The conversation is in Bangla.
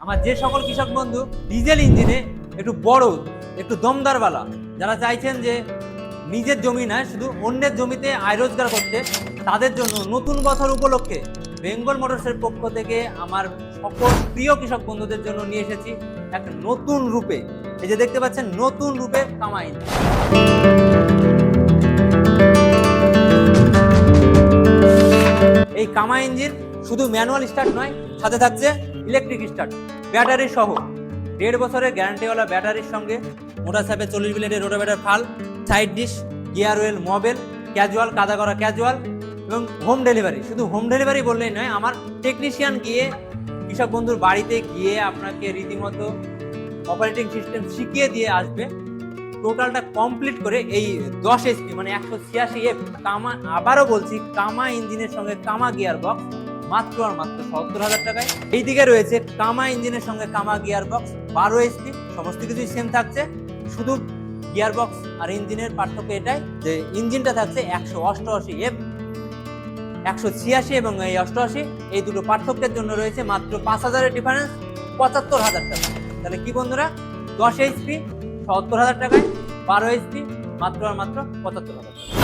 আমার যে সকল কৃষক বন্ধু ডিজেল ইঞ্জিনে একটু বড়, একটু দমদারওয়ালা, যারা চাইছেন যে নিজের জমি নয় শুধু অন্যের জমিতে আয় রোজগার করতে, তাদের জন্য নতুন বছর উপলক্ষে বেঙ্গল মোটরসের পক্ষ থেকে আমার সকল প্রিয় কৃষক বন্ধুদের জন্য নিয়ে এসেছি এক নতুন রূপে। এই যে দেখতে পাচ্ছেন, নতুন রূপে কামা ইঞ্জিন। এই কামা ইঞ্জিন শুধু ম্যানুয়াল স্টার্ট নয়, সাথে থাকছে ইলেকট্রিক স্টার্ট, ব্যাটারি সহ 1.5 বছরের গ্যারান্টিওয়ালা ব্যাটারির সঙ্গে মোটর সাইকেল 40 ব্লেডের রোটাভেটার ফাল, side dish, gear well, Mobil, casual, কাদা করা ক্যাজুয়াল এবং হোম ডেলিভারি। শুধু হোম ডেলিভারি বললেই নয়, আমার টেকনিশিয়ান গিয়ে কৃষক বন্ধুর বাড়িতে গিয়ে আপনাকে রীতিমতো অপারেটিং সিস্টেম শিখিয়ে দিয়ে আসবে। টোটালটা কমপ্লিট করে এই 10 HP মানে 186F কামা, আবারও বলছি, কামা ইঞ্জিনের সঙ্গে কামা গিয়ার বক্স মাত্র আর মাত্র 70,000 টাকায়। এইদিকে রয়েছে কামা ইঞ্জিনের সঙ্গে কামা গিয়ার বক্স 12 HP, সমস্ত কিছুই সেম থাকছে, শুধু গিয়ার বক্স আর ইঞ্জিনের পার্থক্য এটাই যে ইঞ্জিনটা থাকছে 188F, 186 এবং এই 88, এই দুটো পার্থক্যের জন্য রয়েছে মাত্র 5,000-এর ডিফারেন্স, 75,000 টাকা। তাহলে কি বন্ধুরা, 10 HP 70,000 টাকায়, 12 HP মাত্র আর মাত্র 75,000 টাকা।